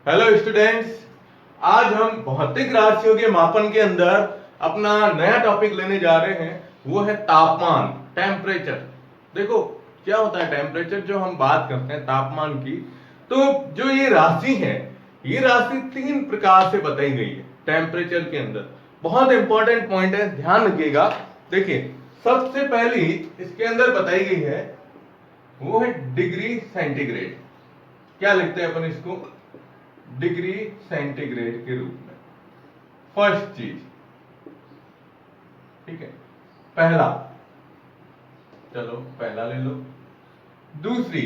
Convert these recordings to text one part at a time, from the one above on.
Hello students, आज हम भौतिक राशियों के मापन के अंदर अपना नया टॉपिक लेने जा रहे हैं। वो है तापमान, टेम्परेचर। देखो क्या होता है टेम्परेचर, जो हम बात करते हैं तापमान की, तो जो ये राशि है, ये राशि 3 प्रकार से बताई गई है टेम्परेचर के अंदर। बहुत इंपॉर्टेंट पॉइंट है, ध्यान रखिएगा। देखिए सबसे पहली इसके अंदर बताई गई है वो है डिग्री सेंटीग्रेड। क्या लिखते हैं अपन इसको? डिग्री सेंटीग्रेड के रूप में। फर्स्ट चीज, ठीक है, पहला, चलो पहला ले लो। दूसरी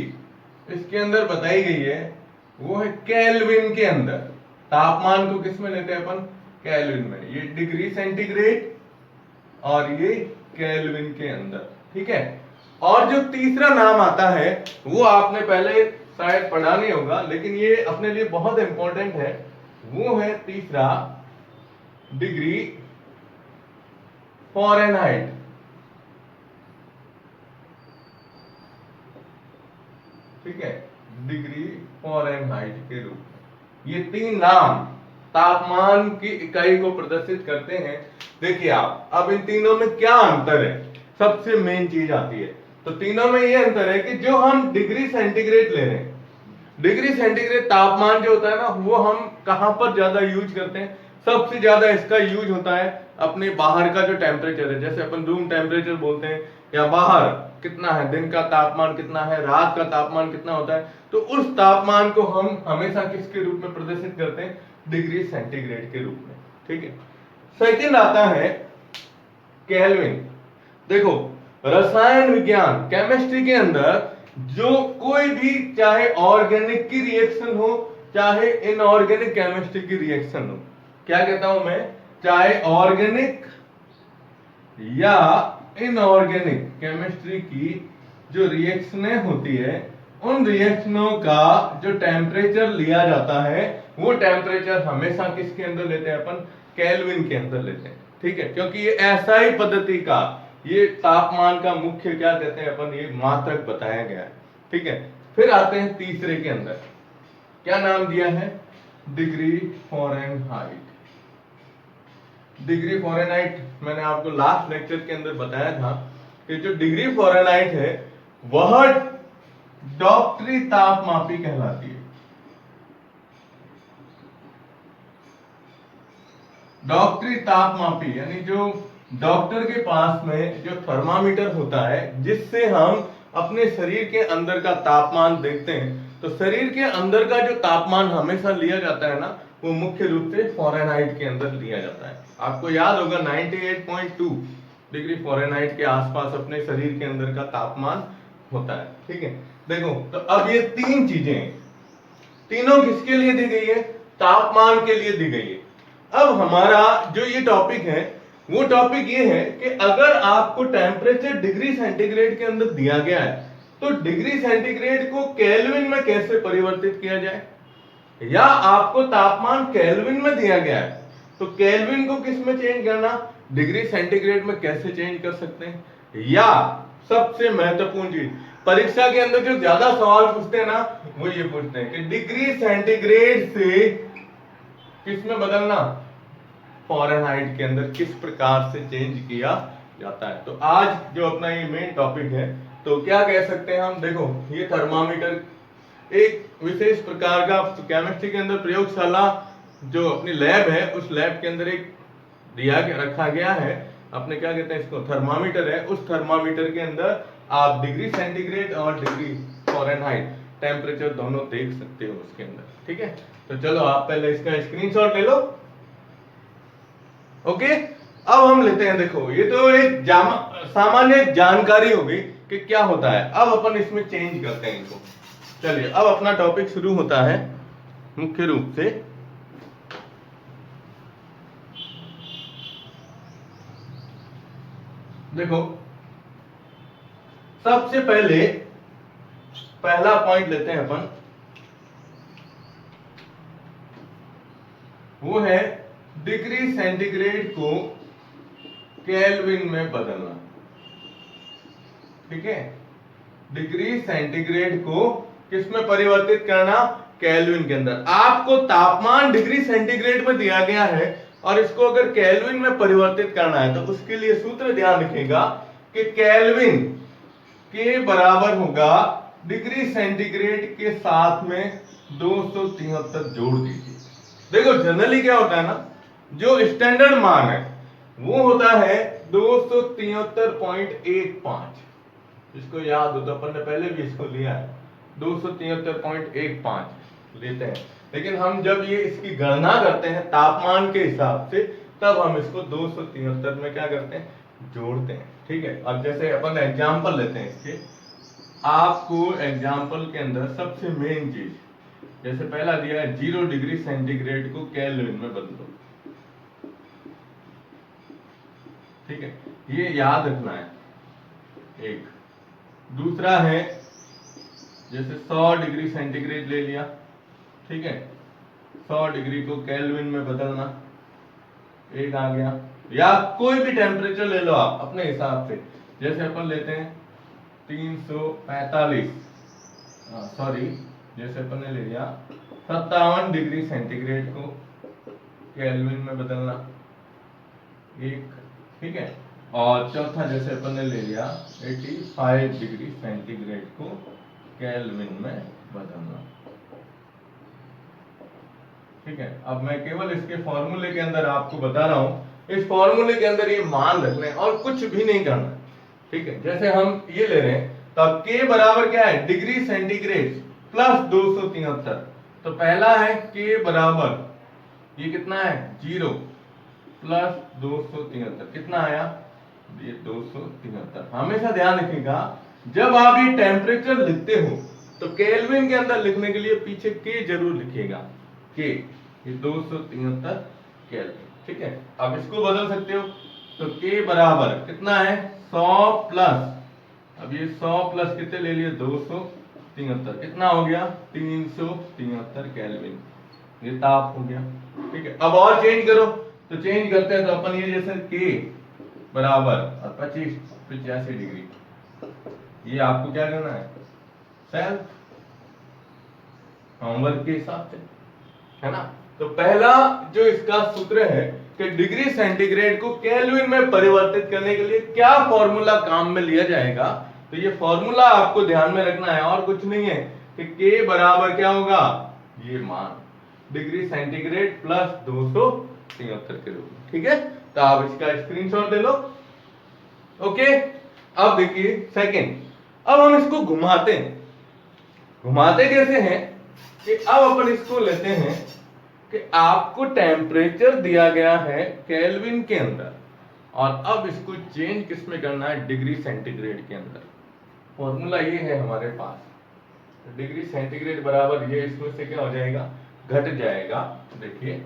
इसके अंदर बताई गई है वो है केल्विन के अंदर। तापमान को किस में लेते हैं अपन? केल्विन में। ये डिग्री सेंटीग्रेड और ये केल्विन के अंदर, ठीक है। और जो तीसरा नाम आता है वो आपने पहले शायद पढ़ा नहीं होगा, लेकिन ये अपने लिए बहुत इंपॉर्टेंट है। वो है तीसरा डिग्री फॉरेनहाइट। ठीक है, डिग्री फॉरेनहाइट के रूप में। ये 3 नाम तापमान की इकाई को प्रदर्शित करते हैं। देखिए आप, अब इन तीनों में क्या अंतर है, सबसे मेन चीज आती है। तो तीनों में ये अंतर है कि जो हम डिग्री सेंटीग्रेड ले रहे हैं, डिग्री सेंटीग्रेड तापमान जो होता है ना, वो हम कहां पर ज्यादा यूज करते हैं? सबसे ज्यादा इसका यूज होता है अपने बाहर का जो टेम्परेचर है, जैसे अपन रूम टेम्परेचर बोलते हैं, या बाहर कितना है, दिन का तापमान कितना है, रात का तापमान कितना होता है, तो उस तापमान को हम हमेशा किसके रूप में प्रदर्शित करते हैं? डिग्री सेंटीग्रेड के रूप में। ठीक है। सेकंड आता है केल्विन। देखो रसायन विज्ञान, केमिस्ट्री के अंदर जो कोई भी, चाहे ऑर्गेनिक की रिएक्शन हो, चाहे इनऑर्गेनिक केमिस्ट्री की रिएक्शन हो, क्या कहता हूं मैं? चाहे ऑर्गेनिक या इनऑर्गेनिक केमिस्ट्री की जो रिएक्शनें होती है, उन रिएक्शनों का जो टेम्परेचर लिया जाता है, वो टेम्परेचर हमेशा किसके अंदर लेते हैं अपन? केल्विन के अंदर लेते हैं। ठीक है, क्योंकि ये ऐसा ही पद्धति का, ये तापमान का मुख्य क्या कहते हैं अपन, ये मात्रक बताया गया है। ठीक है। फिर आते हैं तीसरे के अंदर, क्या नाम दिया है? Degree Fahrenheit. डिग्री फॉरेनहाइट मैंने आपको लास्ट लेक्चर के अंदर बताया था कि जो डिग्री फॉरेनहाइट है वह डॉक्टरी तापमापी कहलाती है। डॉक्टरी तापमापी यानी जो डॉक्टर के पास में जो थर्मामीटर होता है, जिससे हम अपने शरीर के अंदर का तापमान देखते हैं, तो शरीर के अंदर का जो तापमान हमेशा लिया जाता है ना, वो मुख्य रूप से फॉरेनहाइट के अंदर लिया जाता है। आपको याद होगा 98.2 डिग्री फॉरेनहाइट के आसपास अपने शरीर के अंदर का तापमान होता है। ठीक है। देखो तो अब ये 3 चीजें, तीनों किसके लिए दी गई है? तापमान के लिए दी गई है। अब हमारा जो ये टॉपिक है, वो टॉपिक ये है कि अगर आपको टेम्परेचर डिग्री सेंटीग्रेड के अंदर दिया गया है, तो डिग्री सेंटीग्रेड को केल्विन में कैसे परिवर्तित किया जाए, या आपको तापमान केल्विन में दिया गया है, तो केल्विन को किस में चेंज करना, डिग्री सेंटीग्रेड में कैसे चेंज कर सकते हैं। या सबसे महत्वपूर्ण चीज, परीक्षा के अंदर जो ज्यादा सवाल पूछते हैं ना, वो ये पूछते हैं कि डिग्री सेंटीग्रेड से किस में बदलना, फॉरेनहाइट के अंदर किस प्रकार से चेंज किया जाता है। तो आज जो अपना ये मेन टॉपिक है, तो क्या कह सकते हैं हम? देखो ये थर्मामीटर एक विशेष प्रकार का केमिस्ट्री के अंदर प्रयोगशाला, जो अपनी लैब है, उस लैब के अंदर एक दिया रखा गया है, अपने क्या कहते हैं इसको, थर्मामीटर है। उस थर्मामीटर के अंदर आप डिग्री सेंटीग्रेड और डिग्री फॉरेनहाइट टेम्परेचर दोनों देख सकते हो उसके अंदर। ठीक है, तो चलो आप पहले इसका स्क्रीनशॉट ले लो। ओके, अब हम लेते हैं। देखो ये तो एक सामान्य जानकारी हो गई कि क्या होता है। अब अपन इसमें चेंज करते हैं इनको। चलिए अब अपना टॉपिक शुरू होता है मुख्य रूप से। देखो सबसे पहले पहला पॉइंट लेते हैं अपन, वो है डिग्री सेंटीग्रेड को केल्विन में बदलना। ठीक है, डिग्री सेंटीग्रेड को किस में परिवर्तित करना? केल्विन के अंदर। आपको तापमान डिग्री सेंटीग्रेड में दिया गया है और इसको अगर केल्विन में परिवर्तित करना है तो उसके लिए सूत्र ध्यान रखिएगा कि केल्विन के बराबर होगा डिग्री सेंटीग्रेड के साथ में 273 जोड़ दीजिए। देखो जनरली क्या होता है ना, जो स्टैंडर्ड मान है वो होता है 273.15। इसको याद हो तो अपन ने पहले भी इसको लिया है, 273.15 लेते हैं। लेकिन हम जब ये इसकी गणना करते हैं तापमान के हिसाब से, तब हम इसको 273 में क्या करते हैं, जोड़ते हैं। ठीक है, अब जैसे अपन एग्जांपल लेते हैं इसके, आपको एग्जांपल के अंदर सबसे मेन चीज, जैसे पहला दिया है 0 डिग्री सेंटीग्रेड को केल्विन में बदलो। ठीक है, ये याद रखना है। एक दूसरा है जैसे 100 डिग्री सेंटीग्रेड ले लिया, ठीक है, 100 डिग्री को केल्विन में बदलना, एक आ गया। या कोई भी टेम्परेचर ले लो आप अपने हिसाब से, जैसे अपन लेते हैं 345, सॉरी जैसे अपन ने ले लिया 57 डिग्री सेंटीग्रेड को केल्विन में बदलना, एक, ठीक है। और चौथा जैसे अपन ने ले लिया 85 डिग्री सेंटीग्रेड को केल्विन में बदलना। ठीक है, अब मैं केवल इसके फॉर्मूले के अंदर आपको बता रहा हूं, इस फॉर्मूले के अंदर ये मान रखने और कुछ भी नहीं करना। ठीक है, जैसे हम ये ले रहे हैं तो अब k बराबर क्या है, डिग्री सेंटीग्रेड प्लस 273। तो पहला है k बराबर ये कितना है 0 प्लस 273, कितना आया ये 273। हमेशा ध्यान रखिएगा जब आप ये टेम्परेचर लिखते हो तो केल्विन के अंदर लिखने के लिए पीछे k जरूर लिखिएगा, k ये 273 केल्विन। ठीक है, अब इसको बदल सकते हो तो k बराबर कितना है 100 प्लस, अब ये 100 प्लस कितने ले लिए 273, कितना हो गया 373 केल्विन, ये ताप हो गया। ठीक है, अब और चेंज करो तो चेंज करते हैं तो अपन ये जैसे k बराबर 85 डिग्री, ये आपको क्या करना है सेल्फ होमवर्क के हिसाब से, है ना। तो पहला जो इसका सूत्र है कि डिग्री सेंटीग्रेड को केल्विन में परिवर्तित करने के लिए क्या फॉर्मूला काम में लिया जाएगा, तो ये फॉर्मूला आपको ध्यान में रखना है और कुछ नहीं है कि k बराबर क्या होगा, ये मान डिग्री सेंटीग्रेड प्लस 273 के रूप में। ठीक है, तो आप इसका स्क्रीनशॉट ले लो। ओके, अब देखिए सेकंड, अब हम इसको घुमाते हैं। घुमाते कैसे हैं कि अब अपन इसको लेते हैं कि आपको टेम्परेचर दिया गया है केल्विन के अंदर और अब इसको चेंज किस में करना है, डिग्री सेंटीग्रेड के अंदर। फॉर्मूला ये है हमारे पास, डिग्री सेंटीग्रेड बराबर ये इसमें से क्या हो जाएगा, घट जाएगा। देखिए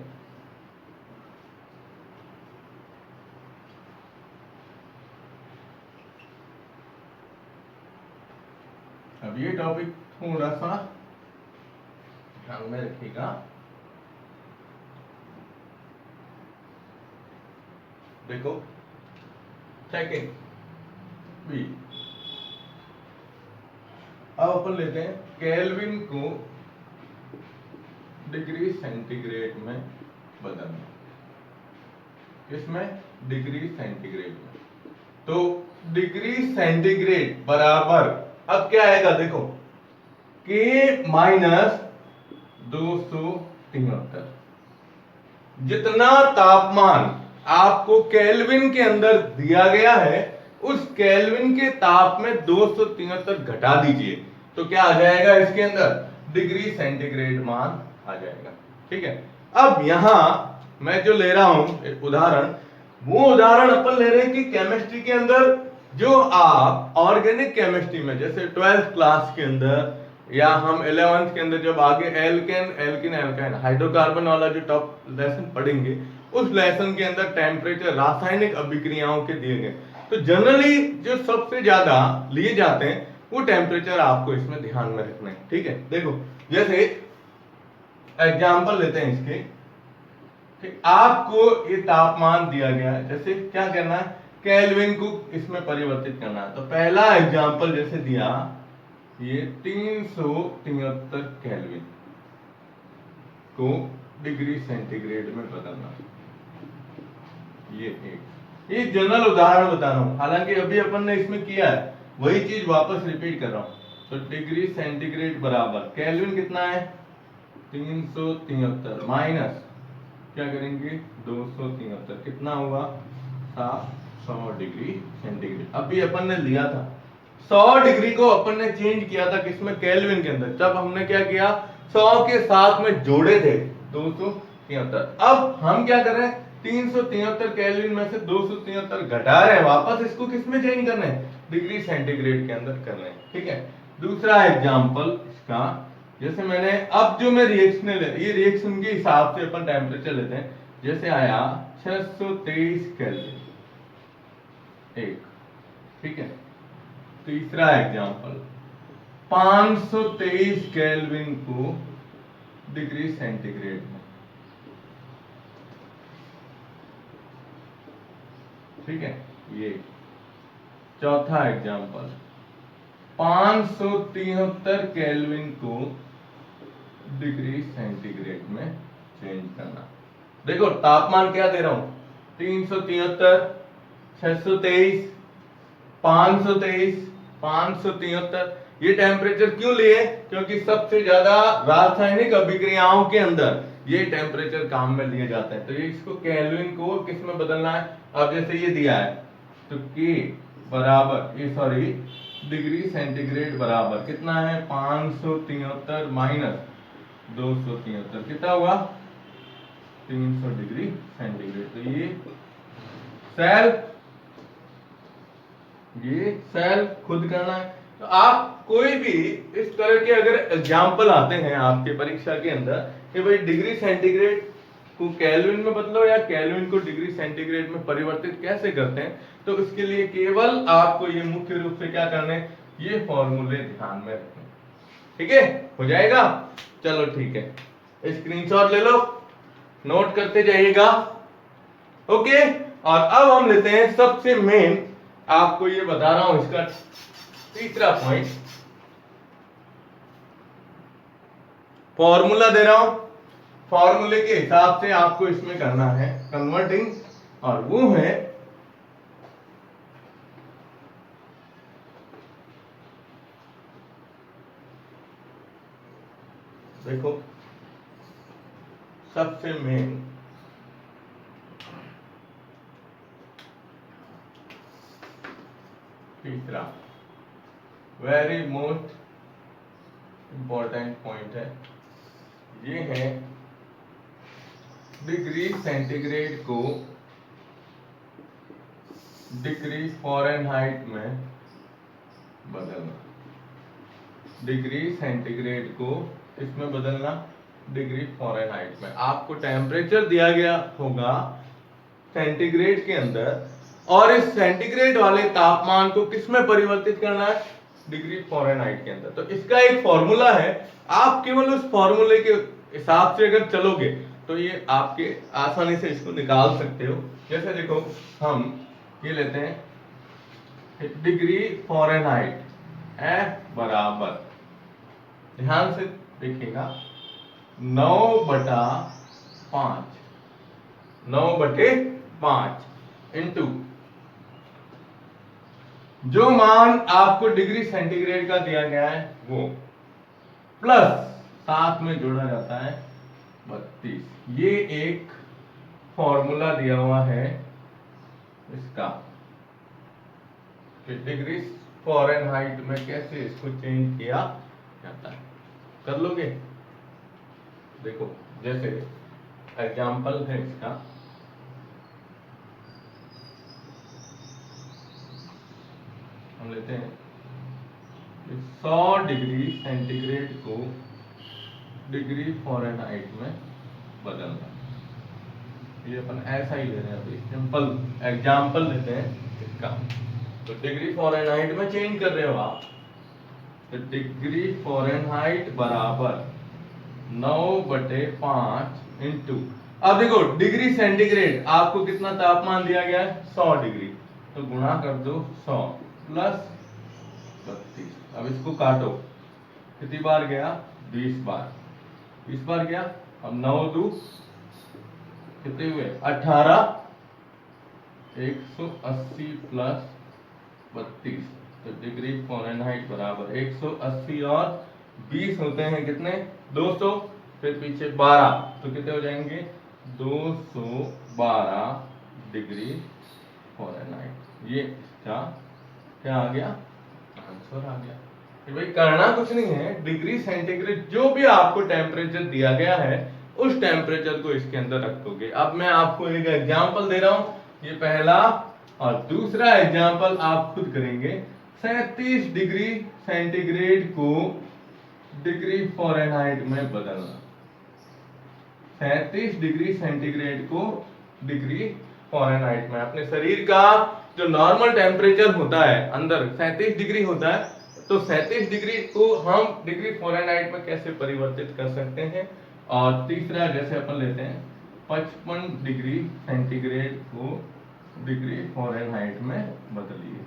अब ये टॉपिक थोड़ा सा ध्यान में रखिएगा। देखो सेकेंड बी, अब अपन लेते हैं केल्विन को डिग्री सेंटीग्रेड में बदलना, इसमें डिग्री सेंटीग्रेड में, तो डिग्री सेंटीग्रेड बराबर अब क्या आएगा, देखो k माइनस 273। जितना तापमान आपको केल्विन के अंदर दिया गया है उस केल्विन के ताप में 273 घटा दीजिए तो क्या आ जाएगा, इसके अंदर डिग्री सेंटीग्रेड मान आ जाएगा। ठीक है, अब यहां मैं जो ले रहा हूं उदाहरण, वो उदाहरण अपन ले रहे हैं कि केमिस्ट्री के अंदर जो आप ऑर्गेनिक केमिस्ट्री में जैसे 12th क्लास के अंदर या हम 11th के अंदर जब आगे एल्केन एल्किन एल्काइन हाइड्रोकार्बन वाला जो टॉप लेसन पढ़ेंगे, उस लेसन के अंदर टेम्परेचर रासायनिक अभिक्रियाओं के दिए गए, तो जनरली जो सबसे ज्यादा लिए जाते हैं वो टेम्परेचर आपको इसमें ध्यान में रखना है। ठीक है, देखो जैसे एग्जाम्पल लेते हैं इसके, ठीक, आपको ये तापमान दिया गया है, जैसे क्या करना है, केल्विन को इसमें परिवर्तित करना है। तो पहला एग्जाम्पल जैसे दिया ये 373 केल्विन, को डिग्री सेंटीग्रेड में बदलना। ये जनरल उदाहरण बता रहा हूं, हालांकि अभी अपन ने इसमें किया है, वही चीज वापस रिपीट कर रहा हूं। तो डिग्री सेंटीग्रेड बराबर केल्विन कितना है 373 माइनस क्या करेंगे 273 कितना होगा 100 डिग्री सेंटीग्रेड। अभी अपन ने लिया था 100 डिग्री को अपन ने चेंज किया था किसमें केल्विन के अंदर, जब हमने क्या किया 100 के साथ में जोड़े थे 273। अब हम क्या कर रहे हैं 373 केल्विन में से 273 घटा रहे हैं, वापस इसको किसमें चेंज करना है डिग्री सेंटीग्रेड के अंदर कर रहे हैं। ठीक है, दूसरा एग्जांपल इसका, जैसे मैंने अब जो मैं रिएक्शन ले ये रिएक्शन के हिसाब से अपन टेम्परेचर लेते हैं, जैसे आया 623 केल्विन एक। ठीक है, तीसरा एग्जांपल 523 केल्विन को डिग्री सेंटीग्रेड में। ठीक है, ये चौथा एग्जांपल 573 केल्विन को डिग्री सेंटीग्रेड में चेंज करना। देखो तापमान क्या दे रहा हूं 373 623 523 573। ये टेम्परेचर क्यों लिए, क्योंकि सबसे ज्यादा रासायनिक अभिक्रियाओं के अंदर ये टेम्परेचर काम में लिए जाते हैं। तो ये इसको केल्विन को किस में बदलना है, अब जैसे ये दिया है तो के बराबर ये सॉरी डिग्री सेंटीग्रेड बराबर कितना है 573 माइनस 273 कितना हुआ 300 डिग्री सेंटीग्रेड। तो ये सेल खुद करना है। तो आप कोई भी इस तरह के अगर एग्जाम्पल आते हैं आपके परीक्षा के अंदर कि भाई डिग्री सेंटीग्रेड को केल्विन में बदलो या केल्विन को डिग्री सेंटीग्रेड में परिवर्तित कैसे करते हैं, तो इसके लिए केवल आपको ये मुख्य रूप से क्या करने ये फॉर्मूले ध्यान में रखने। ठीक है, हो जाएगा। चलो ठीक है, स्क्रीनशॉट ले लो, नोट करते जाइएगा। ओके, और अब हम लेते हैं सबसे मेन, आपको ये बता रहा हूं इसका तीसरा पॉइंट, फॉर्मूला दे रहा हूं, फॉर्मूले के हिसाब से आपको इसमें करना है कन्वर्टिंग, और वो है देखो सबसे मेन तीसरा वेरी मोस्ट इंपॉर्टेंट पॉइंट है, ये है डिग्री सेंटीग्रेड को डिग्री फ़ारेनहाइट में बदलना। डिग्री सेंटीग्रेड को इसमें बदलना डिग्री फ़ारेनहाइट में। आपको टेम्परेचर दिया गया होगा सेंटीग्रेड के अंदर, और इस सेंटीग्रेड वाले तापमान को किसमें परिवर्तित करना है डिग्री फ़ारेनहाइट के अंदर। तो इसका एक फॉर्मूला है, आप केवल उस फॉर्मूले के हिसाब से अगर चलोगे तो ये आपके आसानी से इसको निकाल सकते हो। जैसे देखो हम ये लेते हैं डिग्री फ़ारेनहाइट F बराबर, ध्यान से देखिएगा 9/5 9/5 इंटू जो मान आपको डिग्री सेंटीग्रेड का दिया गया है वो, प्लस साथ में जोड़ा जाता है 32। ये एक फॉर्मूला दिया हुआ है इसका कि डिग्री फ़ारेनहाइट में कैसे इसको चेंज किया जाता है। कर लोगे? देखो जैसे एग्जांपल है इसका, हम लेते हैं 100 डिग्री सेंटीग्रेड को डिग्री फ़ारेनहाइट में बदलना। ये अपन ऐसा ही ले रहे हैं, अभी सिंपल एग्जांपल लेते हैं इसका। तो डिग्री फ़ारेनहाइट में चेंज कर रहे हो आप, तो डिग्री फ़ारेनहाइट बराबर 9/5 इंटू, अब देखो डिग्री सेंटीग्रेड आपको कितना तापमान दिया गया है 100 डिग्री, तो गुणा कर दो 100 प्लस 32। अब इसको काटो, कितनी बार गया 20 बार, 20 बार गया अब 9 दू कितने हुए 18, 180 प्लस 32, तो डिग्री फ़ारेनहाइट बराबर 180 और 20 होते हैं कितने 200, फिर पीछे 12, तो कितने हो जाएंगे 212 डिग्री फ़ारेनहाइट। ये इसका क्या आ गया आंसर आ गया। कि भाई करना कुछ नहीं है, डिग्री सेंटीग्रेड जो भी आपको टेम्परेचर दिया गया है उस टेम्परेचर को इसके अंदर रख दोगे। अब मैं आपको एक एग्जांपल दे रहा हूं, ये पहला, और दूसरा एग्जांपल आप खुद करेंगे। 37 डिग्री सेंटीग्रेड को डिग्री फ़ारेनहाइट में बदलना। 37 डिग्री सेंटीग्रेड को डिग्री फ़ारेनहाइट में, अपने शरीर का जो नॉर्मल टेम्परेचर होता है अंदर 37 डिग्री होता है, तो 37 डिग्री को हम डिग्री फ़ारेनहाइट में कैसे परिवर्तित कर सकते हैं। और तीसरा जैसे अपन लेते हैं 55 डिग्री सेंटीग्रेड को डिग्री फ़ारेनहाइट में बदलिए।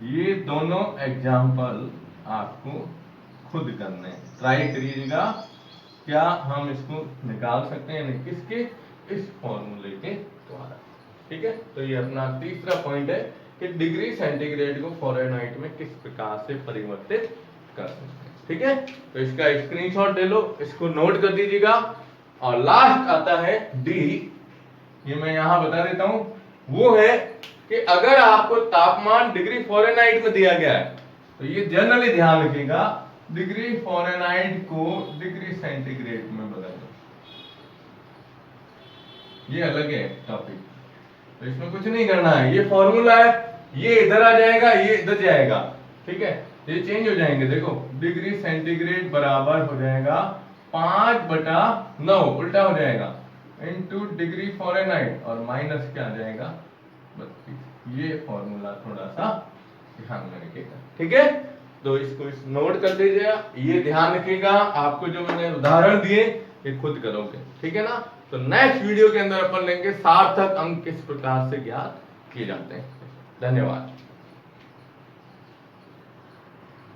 ये दोनों एग्जाम्पल आपको खुद करने, ट्राई करिएगा क्या हम इसको निकाल सकते हैं यानी किसके, इस फॉर्मूले के द्वारा। ठीक है, तो ये अपना तीसरा पॉइंट है कि डिग्री सेंटीग्रेड को फ़ारेनहाइट में किस प्रकार से परिवर्तित कर सकते हैं। ठीक है, तो इसका स्क्रीनशॉट ले लो, इसको नोट कर दीजिएगा। और लास्ट आता है डी, ये मैं यहां बता देता हूं, वो है कि अगर आपको तापमान डिग्री फ़ारेनहाइट में दिया गया है तो ये जनरली ध्यान रखिएगा, डिग्री फ़ारेनहाइट को डिग्री सेंटीग्रेड में बदल दो। ये अलग है टॉपिक, तो इसमें कुछ नहीं करना है, ये फॉर्मूला है, ये इधर आ जाएगा, ये इधर जाएगा। ठीक है, ये चेंज हो जाएंगे। देखो डिग्री सेंटीग्रेड बराबर हो जाएगा 5/9, उल्टा हो जाएगा, इनटू डिग्री फ़ारेनहाइट, और माइनस क्या आ जाएगा 32। ये फॉर्मूला थोड़ा सा ध्यान में रखिएगा। ठीक है, तो इसको इस नोट कर लीजिएगा, ये ध्यान रखिएगा, आपको जो मैंने उदाहरण दिए ये खुद करोगे। ठीक है ना, तो नेक्स्ट वीडियो के अंदर अपन लेंगे सार्थक अंक किस प्रकार से ज्ञात किए जाते हैं। धन्यवाद।